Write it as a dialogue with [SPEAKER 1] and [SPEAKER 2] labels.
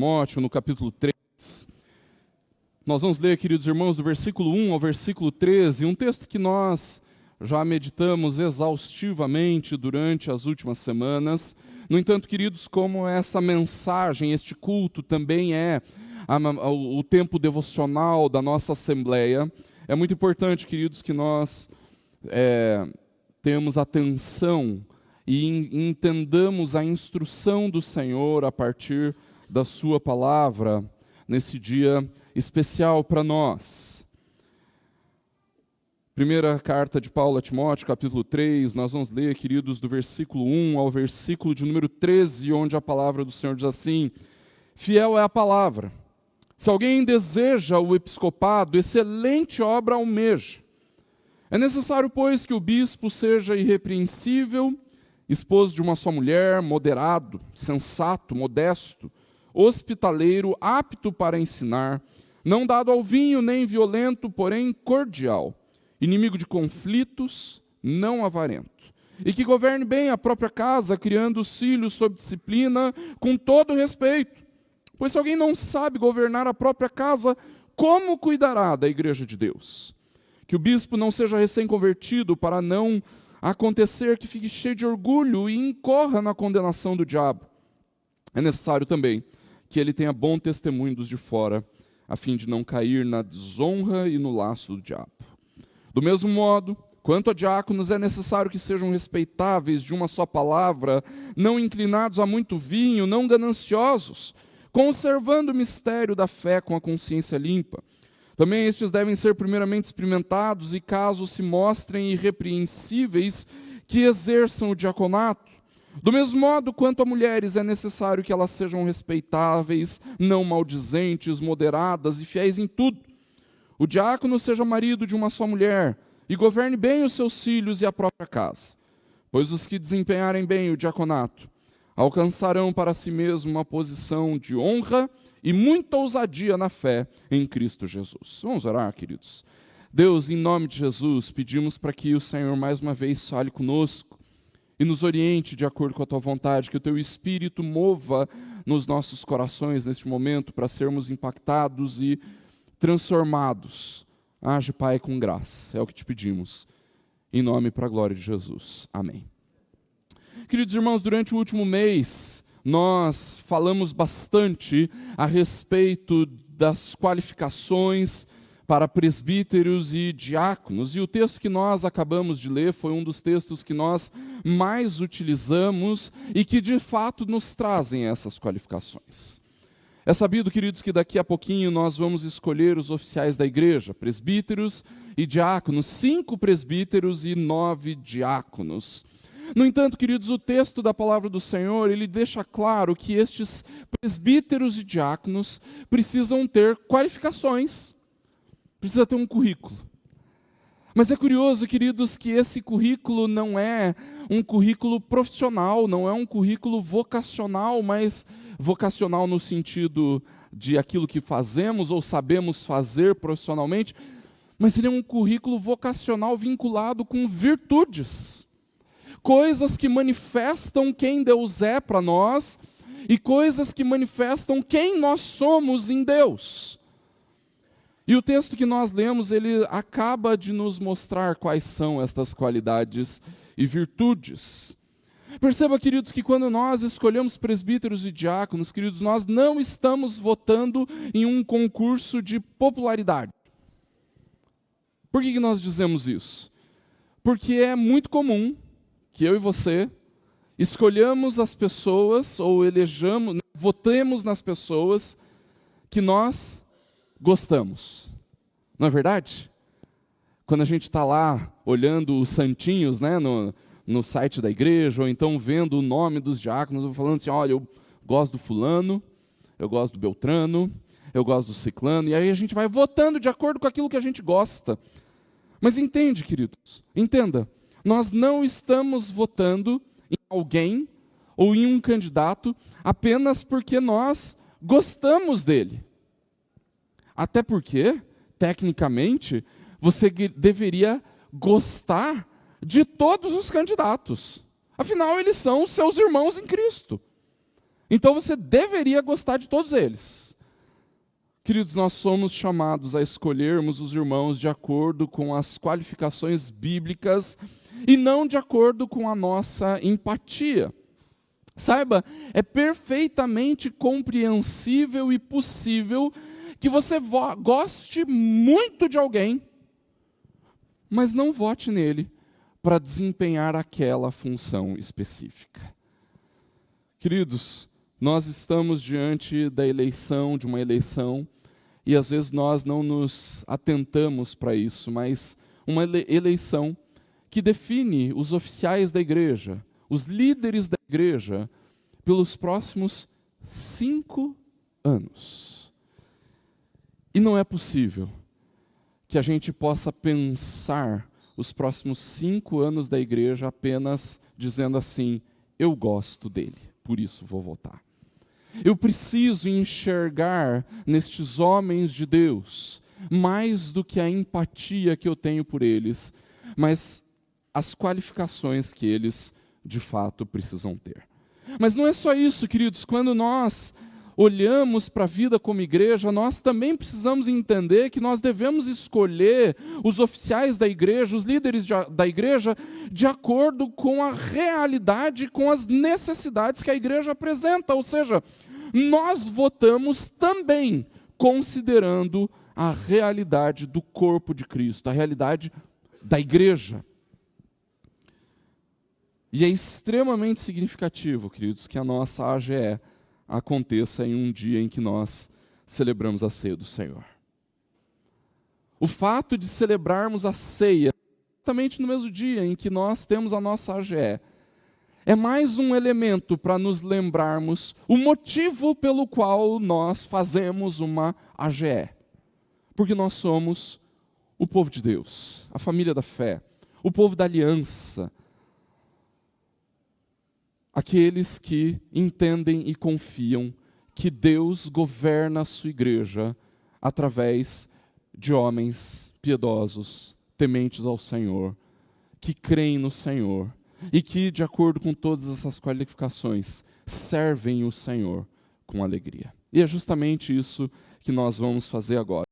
[SPEAKER 1] Timóteo, no capítulo 3. Nós vamos ler, queridos irmãos, do versículo 1 ao versículo 13, um texto que nós já meditamos exaustivamente durante as últimas semanas. No entanto, queridos, como essa mensagem, este culto também é o tempo devocional da nossa Assembleia, é muito importante, queridos, que nós tenhamos atenção e entendamos a instrução do Senhor a partir da sua palavra nesse dia especial para nós. Primeira carta de Paulo a Timóteo, capítulo 3, nós vamos ler, queridos, do versículo 1 ao versículo de número 13, onde a palavra do Senhor diz assim: fiel é a palavra. Se alguém deseja o episcopado, excelente obra almeja. É necessário, pois, que o bispo seja irrepreensível, esposo de uma só mulher, moderado, sensato, modesto, hospitaleiro, apto para ensinar, não dado ao vinho, nem violento, porém cordial, inimigo de conflitos, não avarento, e que governe bem a própria casa, criando os filhos sob disciplina, com todo respeito. Pois se alguém não sabe governar a própria casa, como cuidará da igreja de Deus? Que o bispo não seja recém-convertido, para não acontecer que fique cheio de orgulho e incorra na condenação do diabo. É necessário também que ele tenha bom testemunho dos de fora, a fim de não cair na desonra e no laço do diabo. Do mesmo modo, quanto a diáconos, é necessário que sejam respeitáveis de uma só palavra, não inclinados a muito vinho, não gananciosos, conservando o mistério da fé com a consciência limpa. Também estes devem ser primeiramente experimentados e, caso se mostrem irrepreensíveis, que exerçam o diaconato. Do mesmo modo, quanto a mulheres, é necessário que elas sejam respeitáveis, não maldizentes, moderadas e fiéis em tudo. O diácono seja marido de uma só mulher e governe bem os seus filhos e a própria casa. Pois os que desempenharem bem o diaconato alcançarão para si mesmo uma posição de honra e muita ousadia na fé em Cristo Jesus. Vamos orar, queridos. Deus, em nome de Jesus, pedimos para que o Senhor mais uma vez fale conosco e nos oriente de acordo com a Tua vontade, que o Teu Espírito mova nos nossos corações neste momento para sermos impactados e transformados. Age, Pai, com graça. É o que te pedimos. Em nome e para a glória de Jesus. Amém. Queridos irmãos, durante o último mês, nós falamos bastante a respeito das qualificações para presbíteros e diáconos. E o texto que nós acabamos de ler foi um dos textos que nós mais utilizamos e que, de fato, nos trazem essas qualificações. É sabido, queridos, que daqui a pouquinho nós vamos escolher os oficiais da igreja, presbíteros e diáconos, 5 presbíteros e 9 diáconos. No entanto, queridos, o texto da palavra do Senhor, ele deixa claro que estes presbíteros e diáconos precisam ter qualificações, precisa ter um currículo. Mas é curioso, queridos, que esse currículo não é um currículo profissional, não é um currículo vocacional, mas vocacional no sentido de aquilo que fazemos ou sabemos fazer profissionalmente, mas ele é um currículo vocacional vinculado com virtudes. Coisas que manifestam quem Deus é para nós e coisas que manifestam quem nós somos em Deus. E o texto que nós lemos, ele acaba de nos mostrar quais são estas qualidades e virtudes. Perceba, queridos, que quando nós escolhemos presbíteros e diáconos, queridos, nós não estamos votando em um concurso de popularidade. Por que nós dizemos isso? Porque é muito comum que eu e você escolhamos as pessoas ou votemos nas pessoas que nós gostamos. Não é verdade? Quando a gente está lá olhando os santinhos, né, no site da igreja, ou então vendo o nome dos diáconos, falando assim, olha, eu gosto do fulano, eu gosto do beltrano, eu gosto do ciclano, e aí a gente vai votando de acordo com aquilo que a gente gosta. Mas entende, queridos, entenda, nós não estamos votando em alguém ou em um candidato apenas porque nós gostamos dele. Até porque, tecnicamente, você deveria gostar de todos os candidatos. Afinal, eles são seus irmãos em Cristo. Então você deveria gostar de todos eles. Queridos, nós somos chamados a escolhermos os irmãos de acordo com as qualificações bíblicas e não de acordo com a nossa empatia. Saiba, é perfeitamente compreensível e possível que você goste muito de alguém, mas não vote nele para desempenhar aquela função específica. Queridos, nós estamos diante da eleição, de uma eleição, e às vezes nós não nos atentamos para isso, mas uma eleição que define os oficiais da igreja, os líderes da igreja, pelos próximos 5 anos. E não é possível que a gente possa pensar os próximos 5 anos da igreja apenas dizendo assim, eu gosto dele, por isso vou votar. Eu preciso enxergar nestes homens de Deus, mais do que a empatia que eu tenho por eles, mas as qualificações que eles, de fato, precisam ter. Mas não é só isso, queridos. Quando nós olhamos para a vida como igreja, nós também precisamos entender que nós devemos escolher os oficiais da igreja, os líderes da igreja, de acordo com a realidade, com as necessidades que a igreja apresenta. Ou seja, nós votamos também considerando a realidade do corpo de Cristo, a realidade da igreja. E é extremamente significativo, queridos, que a nossa AGE aconteça em um dia em que nós celebramos a ceia do Senhor. O fato de celebrarmos a ceia, exatamente no mesmo dia em que nós temos a nossa AGE, é mais um elemento para nos lembrarmos o motivo pelo qual nós fazemos uma AGE. Porque nós somos o povo de Deus, a família da fé, o povo da aliança, aqueles que entendem e confiam que Deus governa a sua igreja através de homens piedosos, tementes ao Senhor, que creem no Senhor e que, de acordo com todas essas qualificações, servem o Senhor com alegria. E é justamente isso que nós vamos fazer agora.